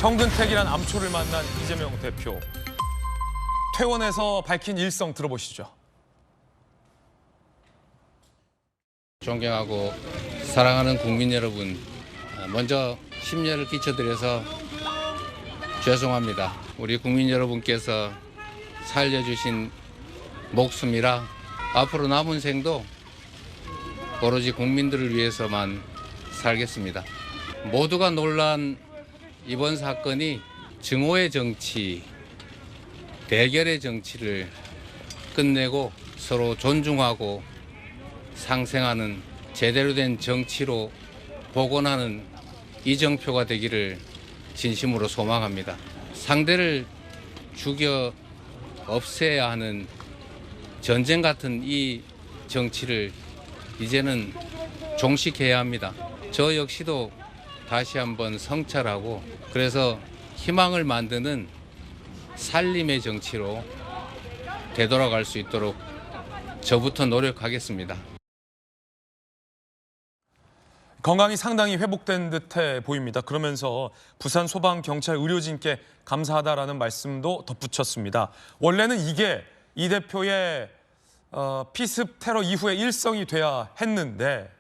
현근택이란 암초를 만난 이재명 대표. 퇴원에서 밝힌 일성 들어보시죠. 존경하고 사랑하는 국민 여러분, 먼저 심려를 끼쳐드려서 죄송합니다. 우리 국민 여러분께서 살려주신 목숨이라 앞으로 남은 생도 오로지 국민들을 위해서만 살겠습니다. 모두가 놀란 이번 사건이 증오의 정치, 대결의 정치를 끝내고 서로 존중하고 상생하는 제대로 된 정치로 복원하는 이정표가 되기를 진심으로 소망합니다. 상대를 죽여 없애야 하는 전쟁 같은 이 정치를 이제는 종식해야 합니다. 저 역시도 다시 한번 성찰하고 그래서 희망을 만드는 살림의 정치로 되돌아갈 수 있도록 저부터 노력하겠습니다. 건강이 상당히 회복된 듯해 보입니다. 그러면서 부산 소방 경찰 의료진께 감사하다라는 말씀도 덧붙였습니다. 원래는 이게 이 대표의 피습 테러 이후의 일성이 돼야 했는데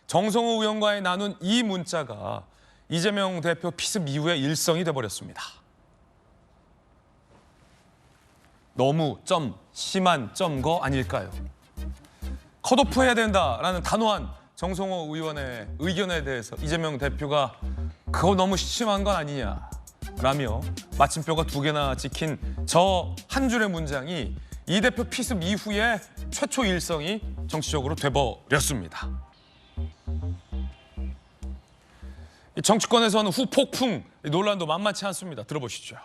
정성호 의원과의 나눈 이 문자가 이재명 대표 피습 이후의 일성이 돼버렸습니다. 너무 심한 거 아닐까요? 컷오프해야 된다라는 단호한 정성호 의원의 의견에 대해서 이재명 대표가 그거 너무 심한 건 아니냐라며 마침표가 2개나 찍힌 저 한 줄의 문장이 이 대표 피습 이후의 최초 일성이 정치적으로 돼버렸습니다. 정치권에서는 후폭풍 논란도 만만치 않습니다. 들어보시죠.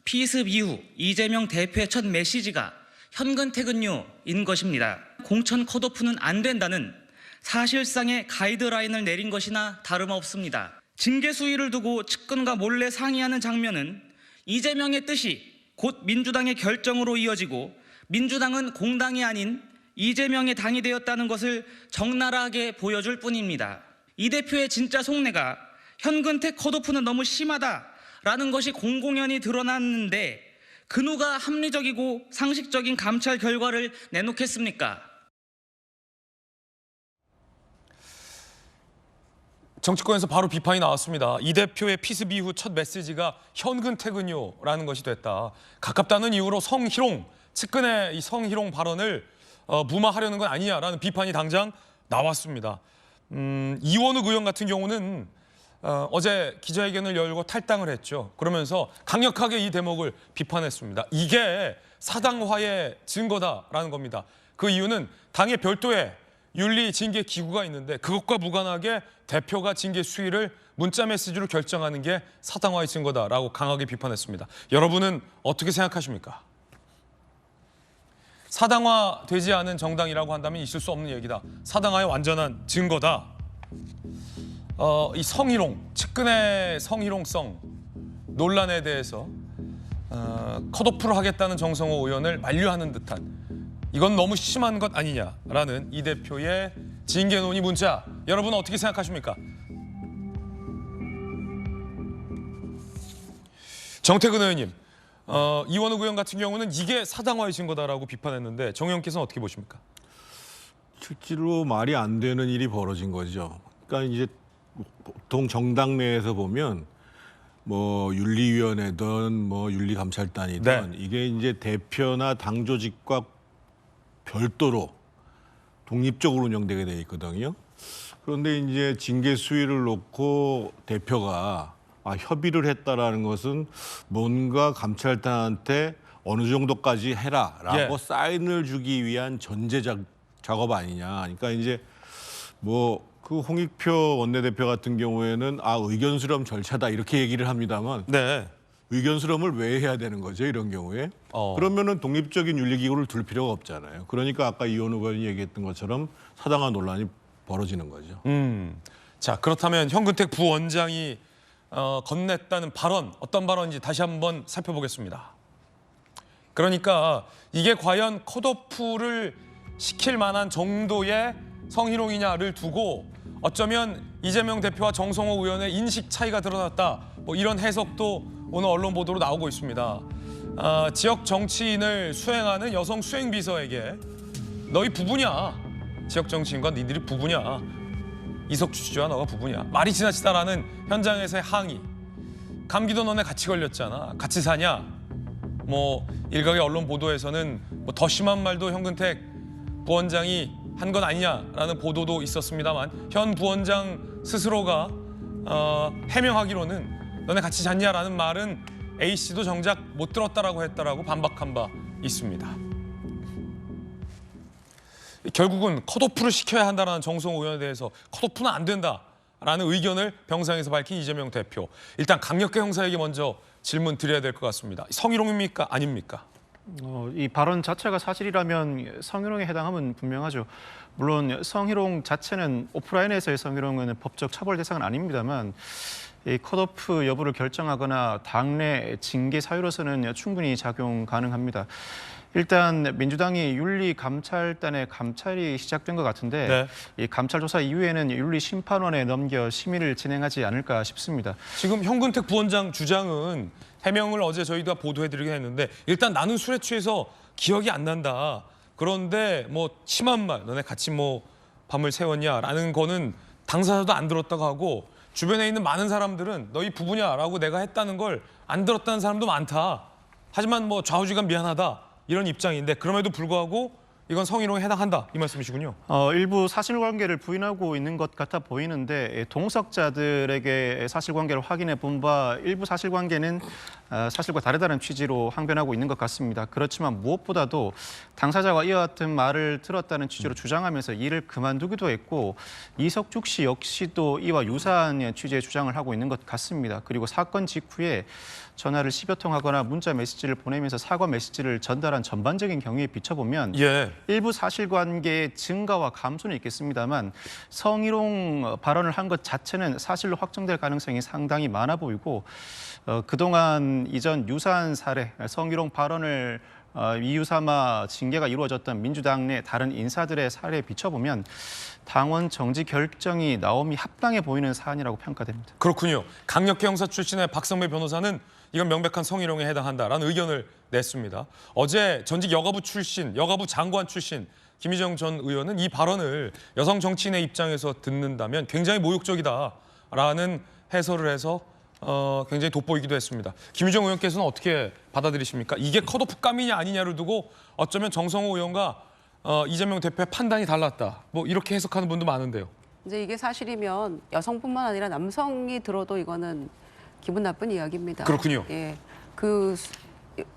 피습 이후 이재명 대표의 첫 메시지가 현근택은요인 것입니다. 공천 컷오프는 안 된다는 사실상의 가이드라인을 내린 것이나 다름없습니다. 징계 수위를 두고 측근과 몰래 상의하는 장면은 이재명의 뜻이 곧 민주당의 결정으로 이어지고 민주당은 공당이 아닌 이재명의 당이 되었다는 것을 적나라하게 보여줄 뿐입니다. 이 대표의 진짜 속내가 현근택 컷오프는 너무 심하다라는 것이 공공연히 드러났는데 그 누가 합리적이고 상식적인 감찰 결과를 내놓겠습니까? 정치권에서 바로 비판이 나왔습니다. 이 대표의 피습 이후 첫 메시지가 현근택은요라는 것이 됐다. 가깝다는 이유로 성희롱, 측근의 이 성희롱 발언을 무마하려는 건 아니냐라는 비판이 당장 나왔습니다. 이원욱 의원 같은 경우는 어제 기자회견을 열고 탈당을 했죠. 그러면서 강력하게 이 대목을 비판했습니다. 이게 사당화의 증거다라는 겁니다. 그 이유는 당의 별도의 윤리 징계 기구가 있는데 그것과 무관하게 대표가 징계 수위를 문자 메시지로 결정하는 게 사당화의 증거다라고 강하게 비판했습니다. 여러분은 어떻게 생각하십니까? 사당화되지 않은 정당이라고 한다면 있을 수 없는 얘기다. 사당화의 완전한 증거다. 이 성희롱, 측근의 성희롱성 논란에 대해서 컷오프를 하겠다는 정성호 의원을 만류하는 듯한 이건 너무 심한 것 아니냐라는 이 대표의 징계 논의 문자, 여러분 어떻게 생각하십니까? 정태근 의원님, 이원욱 의원 같은 경우는 이게 사당화의 증거다라고 비판했는데 정 의원께서는 어떻게 보십니까? 실제로 말이 안 되는 일이 벌어진 거죠. 그러니까 이제 보통 정당 내에서 보면 뭐 윤리위원회든 뭐 윤리감찰단이든 이게 이제 대표나 당 조직과 별도로 독립적으로 운영되게 돼 있거든요. 그런데 이제 징계 수위를 놓고 대표가 협의를 했다라는 것은 뭔가 감찰단한테 어느 정도까지 해라라고 사인을 주기 위한 전제 작업 아니냐. 그러니까 이제 뭐 그 홍익표 원내대표 같은 경우에는 의견 수렴 절차다 이렇게 얘기를 합니다만 의견 수렴을 왜 해야 되는 거죠, 이런 경우에? 그러면은 독립적인 윤리기구를 둘 필요가 없잖아요. 그러니까 아까 이원욱 의원이 얘기했던 것처럼 사당화 논란이 벌어지는 거죠. 자, 그렇다면 현근택 부원장이 건넸다는 발언, 어떤 발언인지 다시 한번 살펴보겠습니다. 그러니까 이게 과연 컷오프를 시킬 만한 정도의 성희롱이냐를 두고 어쩌면 이재명 대표와 정성호 의원의 인식 차이가 드러났다. 뭐 이런 해석도 오늘 언론 보도로 나오고 있습니다. 지역 정치인을 수행하는 여성 수행비서에게 너희 부부냐? 지역 정치인과 니들이 부부냐? 이석주 지주와 너가 부부냐? 말이 지나치다라는 현장에서의 항의. 감기도 너네 같이 걸렸잖아. 같이 사냐? 뭐 일각의 언론 보도에서는 뭐 더 심한 말도 현근택 부원장이 한 건 아니냐라는 보도도 있었습니다만 현 부원장 스스로가 해명하기로는 너네 같이 잤냐라는 말은 A 씨도 정작 못 들었다라고 했다라고 반박한 바 있습니다. 결국은 컷오프를 시켜야 한다는 정성호 의원에 대해서 컷오프는 안 된다라는 의견을 병상에서 밝힌 이재명 대표. 일단 강력계 형사에게 먼저 질문 드려야 될 것 같습니다. 성희롱입니까? 아닙니까? 이 발언 자체가 사실이라면 성희롱에 해당하면 분명하죠. 물론 성희롱 자체는 오프라인에서의 성희롱은 법적 처벌 대상은 아닙니다만 이 컷오프 여부를 결정하거나 당내 징계 사유로서는 충분히 작용 가능합니다. 일단 민주당이 윤리감찰단의 감찰이 시작된 것 같은데 이 감찰 조사 이후에는 윤리심판원에 넘겨 심의를 진행하지 않을까 싶습니다. 지금 현근택 부원장 주장은 해명을 어제 저희가 보도해드리긴 했는데 일단 나는 술에 취해서 기억이 안 난다. 그런데 뭐 심한 말, 너네 같이 뭐 밤을 새웠냐라는 거는 당사자도 안 들었다고 하고 주변에 있는 많은 사람들은 너희 부부냐라고 내가 했다는 걸 안 들었다는 사람도 많다. 하지만 뭐 좌우지간 미안하다. 이런 입장인데 그럼에도 불구하고 이건 성희롱에 해당한다 이 말씀이시군요. 일부 사실관계를 부인하고 있는 것 같아 보이는데 동석자들에게 사실관계를 확인해 본 바 일부 사실관계는 사실과 다르다는 취지로 항변하고 있는 것 같습니다. 그렇지만 무엇보다도 당사자가 이와 같은 말을 들었다는 취지로 주장하면서 일을 그만두기도 했고 이석죽 씨 역시도 이와 유사한 취지의 주장을 하고 있는 것 같습니다. 그리고 사건 직후에 전화를 10여 통 하거나 문자 메시지를 보내면서 사과 메시지를 전달한 전반적인 경위에 비춰보면 일부 사실관계의 증가와 감소는 있겠습니다만 성희롱 발언을 한 것 자체는 사실로 확정될 가능성이 상당히 많아 보이고 그동안 이전 유사한 사례, 성희롱 발언을 이유 삼아 징계가 이루어졌던 민주당 내 다른 인사들의 사례에 비춰보면 당원 정지 결정이 나옴이 합당해 보이는 사안이라고 평가됩니다. 그렇군요. 강력계 형사 출신의 박성배 변호사는 이건 명백한 성희롱에 해당한다라는 의견을 냈습니다. 어제 전직 여가부 장관 출신 김희정 전 의원은 이 발언을 여성 정치인의 입장에서 듣는다면 굉장히 모욕적이다라는 해설을 해서 굉장히 돋보이기도 했습니다. 김희정 의원께서는 어떻게 받아들이십니까? 이게 컷오프 감이냐 아니냐를 두고 어쩌면 정성호 의원과 이재명 대표의 판단이 달랐다. 뭐 이렇게 해석하는 분도 많은데요. 이제 이게 사실이면 여성뿐만 아니라 남성이 들어도 이거는 기분 나쁜 이야기입니다. 그렇군요. 예, 그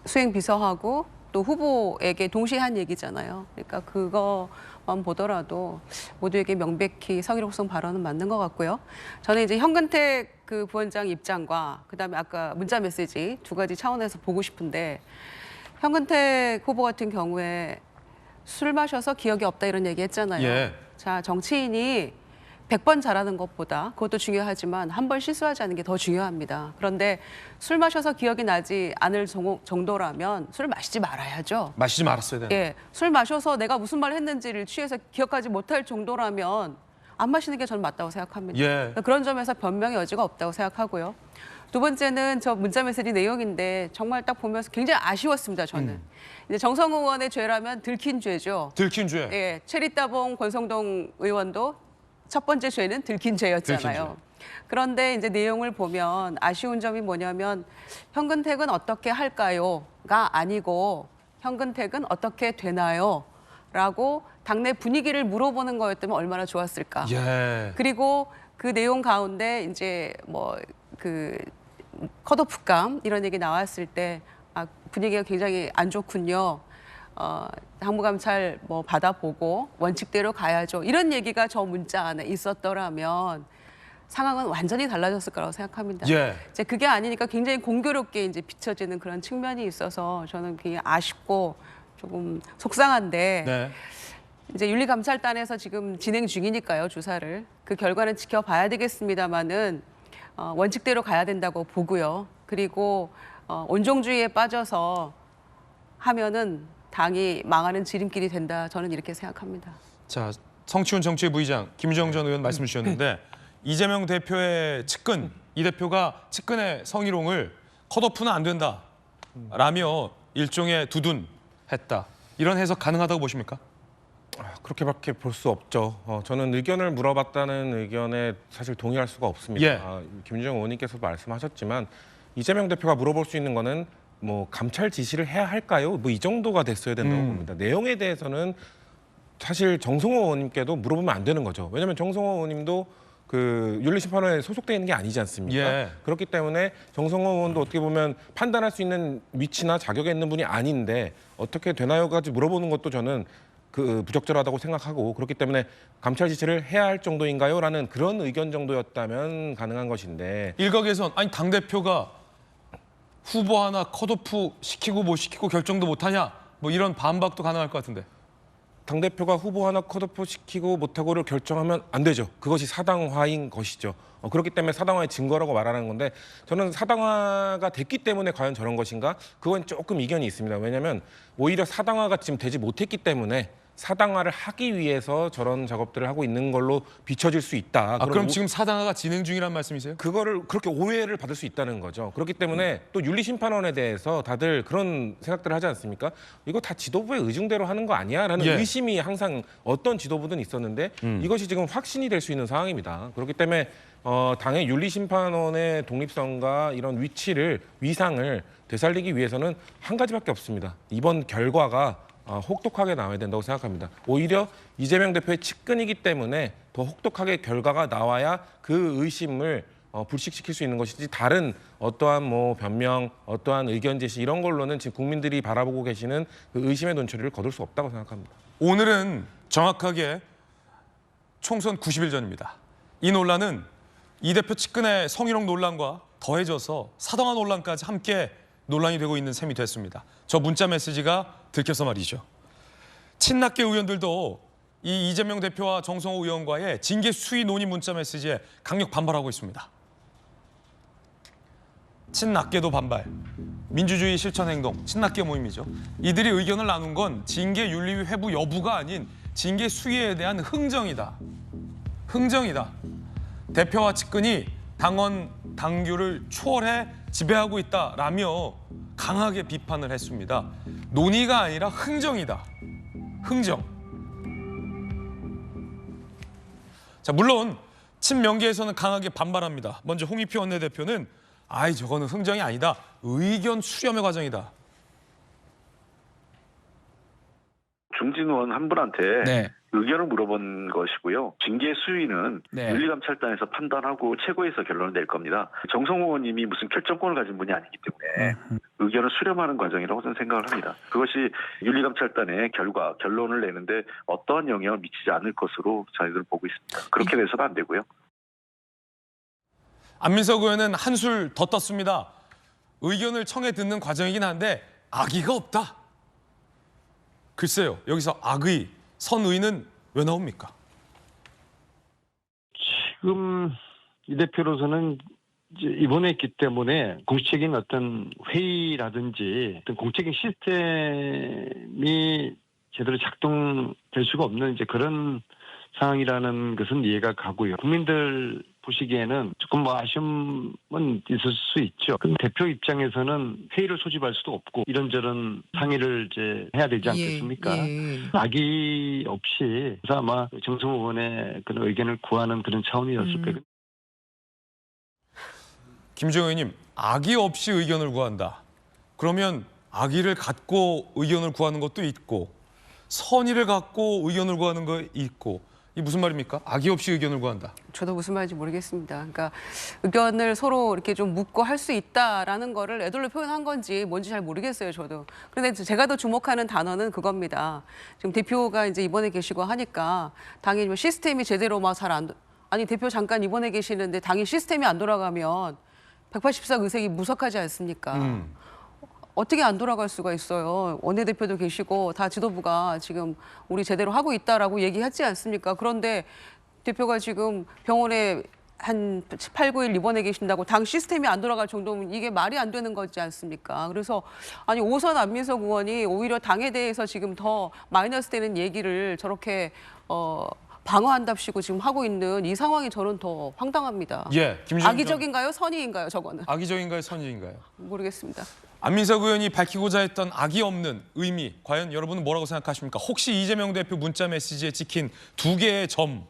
수행 비서하고 또 후보에게 동시에 한 얘기잖아요. 그러니까 그거만 보더라도 모두에게 명백히 성희롱성 발언은 맞는 것 같고요. 저는 이제 현근택 그 부원장 입장과 그다음에 아까 문자 메시지 두 가지 차원에서 보고 싶은데 현근택 후보 같은 경우에 술 마셔서 기억이 없다 이런 얘기 했잖아요. 예. 자, 정치인이 100번 잘하는 것보다 그것도 중요하지만 한 번 실수하지 않는 게 더 중요합니다. 그런데 술 마셔서 기억이 나지 않을 정도라면 술 마시지 말아야죠. 마시지 말았어야 되는. 예, 술 마셔서 내가 무슨 말을 했는지를 취해서 기억하지 못할 정도라면 안 마시는 게 저는 맞다고 생각합니다. 예. 그러니까 그런 점에서 변명의 여지가 없다고 생각하고요. 두 번째는 저 문자 메시지 내용인데 정말 딱 보면서 굉장히 아쉬웠습니다. 저는. 이제 정성호 의원의 죄라면 들킨 죄죠. 들킨 죄. 예, 체리따봉 권성동 의원도 첫 번째 죄는 들킨 죄였잖아요. 들킨 그런데 이제 내용을 보면 아쉬운 점이 뭐냐면 현근택은 어떻게 할까요?가 아니고 현근택은 어떻게 되나요? 라고 당내 분위기를 물어보는 거였다면 얼마나 좋았을까. 예. 그리고 그 내용 가운데 이제 뭐 그 컷오프감 이런 얘기 나왔을 때 분위기가 굉장히 안 좋군요. 당무감찰 뭐 받아보고 원칙대로 가야죠. 이런 얘기가 저 문자 안에 있었더라면 상황은 완전히 달라졌을 거라고 생각합니다. 예. 이제 그게 아니니까 굉장히 공교롭게 이제 비춰지는 그런 측면이 있어서 저는 굉장히 아쉽고 조금 속상한데 네. 이제 윤리감찰단에서 지금 진행 중이니까요, 조사를. 그 결과는 지켜봐야 되겠습니다만은 원칙대로 가야 된다고 보고요. 그리고 온종주의에 빠져서 하면은 당이 망하는 지름길이 된다. 저는 이렇게 생각합니다. 자, 성취훈 정치회 부의장, 김주영 전 의원 말씀 주셨는데 이재명 대표의 측근, 이 대표가 측근의 성희롱을 컷오프는 안 된다라며 일종의 두둔했다. 이런 해석 가능하다고 보십니까? 그렇게밖에 볼 수 없죠. 저는 의견을 물어봤다는 의견에 사실 동의할 수가 없습니다. 예. 김주영 의원님께서도 말씀하셨지만 이재명 대표가 물어볼 수 있는 거는 뭐 감찰 지시를 해야 할까요? 뭐 이 정도가 됐어야 된다고 봅니다. 내용에 대해서는 사실 정성호 의원님께도 물어보면 안 되는 거죠. 왜냐하면 정성호 의원님도 그 윤리심판원에 소속돼 있는 게 아니지 않습니까? 예. 그렇기 때문에 정성호 의원도 어떻게 보면 판단할 수 있는 위치나 자격에 있는 분이 아닌데 어떻게 되나요까지 물어보는 것도 저는 그 부적절하다고 생각하고 그렇기 때문에 감찰 지시를 해야 할 정도인가요? 라는 그런 의견 정도였다면 가능한 것인데 일각에선 아니 당대표가 후보 하나 컷오프 시키고 못 시키고 결정도 못하냐 뭐 이런 반박도 가능할 것 같은데. 당대표가 후보 하나 컷오프 시키고 못하고를 결정하면 안 되죠. 그것이 사당화인 것이죠. 그렇기 때문에 사당화의 증거라고 말하는 건데 저는 사당화가 됐기 때문에 과연 저런 것인가? 그건 조금 이견이 있습니다. 왜냐하면 오히려 사당화가 지금 되지 못했기 때문에 사당화를 하기 위해서 저런 작업들을 하고 있는 걸로 비춰질 수 있다. 그럼 지금 사당화가 진행 중이란 말씀이세요? 그거를 그렇게 오해를 받을 수 있다는 거죠. 그렇기 때문에 또 윤리심판원에 대해서 다들 그런 생각들을 하지 않습니까? 이거 다 지도부의 의중대로 하는 거 아니야? 라는 예. 의심이 항상 어떤 지도부든 있었는데 이것이 지금 확신이 될 수 있는 상황입니다. 그렇기 때문에 당의 윤리심판원의 독립성과 이런 위상을 되살리기 위해서는 한 가지밖에 없습니다. 이번 결과가 혹독하게 나와야 된다고 생각합니다. 오히려 이재명 대표의 측근이기 때문에 더 혹독하게 결과가 나와야 그 의심을 불식시킬 수 있는 것이지 다른 어떠한 뭐 변명, 어떠한 의견 제시 이런 걸로는 지금 국민들이 바라보고 계시는 그 의심의 논처리를 거둘 수 없다고 생각합니다. 오늘은 정확하게 총선 90일 전입니다. 이 논란은 이 대표 측근의 성희롱 논란과 더해져서 사당화 논란까지 함께 논란이 되고 있는 셈이 됐습니다. 저 문자 메시지가 들켜서 말이죠. 친낙계 의원들도 이 이재명 대표와 정성호 의원과의 징계 수위 논의 문자 메시지에 강력 반발하고 있습니다. 친낙계도 반발, 민주주의 실천 행동, 친낙계 모임이죠. 이들이 의견을 나눈 건 징계 윤리위 회부 여부가 아닌 징계 수위에 대한 흥정이다. 흥정이다. 대표와 측근이 당원, 당규를 초월해 지배하고 있다라며 강하게 비판을 했습니다. 논의가 아니라 흥정이다. 흥정. 자, 물론 친명계에서는 강하게 반발합니다. 먼저 홍익표 원내대표는 저거는 흥정이 아니다. 의견 수렴의 과정이다. 중진 의원 한 분한테 의견을 물어본 것이고요. 징계 수위는 윤리감찰단에서 판단하고 최고에서 결론을 낼 겁니다. 정성호 의원님이 무슨 결정권을 가진 분이 아니기 때문에 의견을 수렴하는 과정이라고 저는 생각을 합니다. 그것이 윤리감찰단의 결론을 내는데 어떠한 영향을 미치지 않을 것으로 저희들은 보고 있습니다. 그렇게 돼서는 안 되고요. 안민석 의원은 한술 더 떴습니다. 의견을 청해 듣는 과정이긴 한데 악의가 없다. 글쎄요, 여기서 악의, 선의는 왜 나옵니까? 지금 이 대표로서는 이제 이번에 있기 때문에 공식적인 어떤 회의라든지 어떤 공적인 시스템이 제대로 작동될 수가 없는 이제 그런 상황이라는 것은 이해가 가고요. 국민들 보시기에는 조금 아쉬움은 있을 수 있죠. 그럼 대표 입장에서는 회의를 소집할 수도 없고 이런저런 상의를 이제 해야 되지 않겠습니까? 악의 없이 그래서 아마 정성호 의원의 그런 의견을 구하는 그런 차원이었을 거예요. 김주영 의원님, 악의 없이 의견을 구한다. 그러면 악의를 갖고 의견을 구하는 것도 있고 선의를 갖고 의견을 구하는 거 있고 이 무슨 말입니까? 악의 없이 의견을 구한다. 저도 무슨 말인지 모르겠습니다. 그러니까 의견을 서로 이렇게 좀 묻고 할 수 있다라는 거를 애들로 표현한 건지 뭔지 잘 모르겠어요, 저도. 그런데 제가 더 주목하는 단어는 그겁니다. 지금 대표가 이제 이번에 계시고 하니까 당이 뭐 시스템이 제대로 막 아니 대표 잠깐 이번에 계시는데 당이 시스템이 안 돌아가면 184 의석이 무석하지 않습니까? 어떻게 안 돌아갈 수가 있어요. 원내대표도 계시고 다 지도부가 지금 우리 제대로 하고 있다라고 얘기하지 않습니까? 그런데 대표가 지금 병원에 한 8, 9일 입원해 계신다고 당 시스템이 안 돌아갈 정도면 이게 말이 안 되는 거지 않습니까? 그래서 아니 오선 안민석 의원이 오히려 당에 대해서 지금 더 마이너스 되는 얘기를 저렇게 방어한답시고 지금 하고 있는 이 상황이 저는 더 황당합니다. 예, 김준영 악의적인가요? 선의인가요? 저거는 악의적인가요, 선의인가요? 모르겠습니다. 안민석 의원이 밝히고자 했던 악의 없는 의미, 과연 여러분은 뭐라고 생각하십니까? 혹시 이재명 대표 문자 메시지에 찍힌 2개의 점,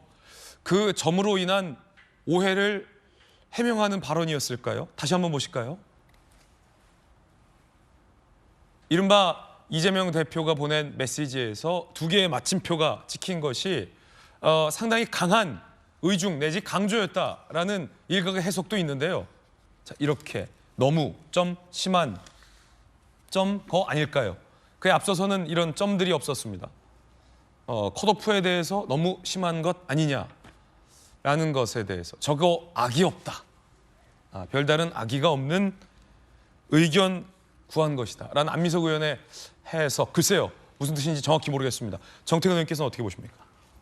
그 점으로 인한 오해를 해명하는 발언이었을까요? 다시 한번 보실까요? 이른바 이재명 대표가 보낸 메시지에서 2개의 마침표가 찍힌 것이 상당히 강한 의중 내지 강조였다라는 일각의 해석도 있는데요. 자, 이렇게 너무 좀 심한 점 거 아닐까요? 그에 앞서서는 이런 점들이 없었습니다. 컷오프에 대해서 너무 심한 것 아니냐라는 것에 대해서 저거 악의 없다. 별다른 악의가 없는 의견 구한 것이다. 라는 안민석 의원의 해석. 글쎄요. 무슨 뜻인지 정확히 모르겠습니다. 정태근 의원께서는 어떻게 보십니까?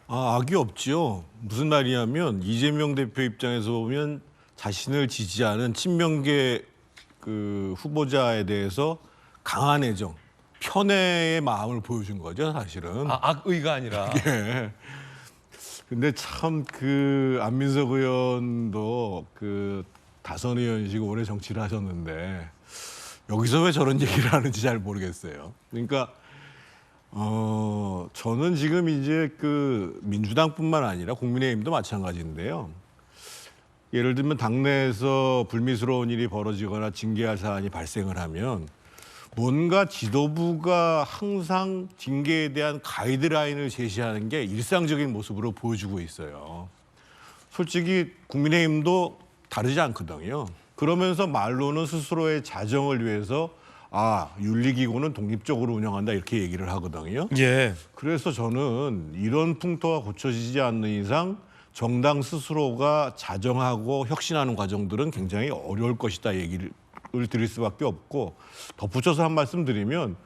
악이 없지요. 무슨 말이냐면 이재명 대표 입장에서 보면 자신을 지지하는 친명계 그 후보자에 대해서 강한 애정, 편애의 마음을 보여준 거죠, 사실은. 악의가 아니라. 예. 근데 참 그 안민석 의원도 그 다선 의원이시고 오래 정치를 하셨는데 여기서 왜 저런 얘기를 하는지 잘 모르겠어요. 그러니까 저는 지금 이제 그 민주당뿐만 아니라 국민의힘도 마찬가지인데요. 예를 들면 당내에서 불미스러운 일이 벌어지거나 징계할 사안이 발생을 하면 뭔가 지도부가 항상 징계에 대한 가이드라인을 제시하는 게 일상적인 모습으로 보여주고 있어요. 솔직히 국민의힘도 다르지 않거든요. 그러면서 말로는 스스로의 자정을 위해서 윤리기구는 독립적으로 운영한다 이렇게 얘기를 하거든요. 예. 그래서 저는 이런 풍토가 고쳐지지 않는 이상 정당 스스로가 자정하고 혁신하는 과정들은 굉장히 어려울 것이다 얘기를 드릴 수밖에 없고, 덧붙여서 한 말씀 드리면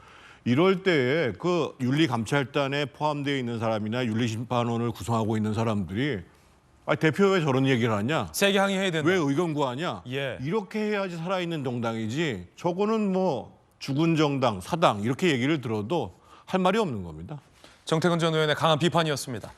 이럴 때에 그 윤리감찰단에 포함되어 있는 사람이나 윤리심판원을 구성하고 있는 사람들이 대표 왜 저런 얘기를 하냐? 세게 항의해야 된다. 왜 의견 구하냐? 예. 이렇게 해야지 살아있는 정당이지 저거는 뭐 죽은 정당, 사당 이렇게 얘기를 들어도 할 말이 없는 겁니다. 정태근 전 의원의 강한 비판이었습니다.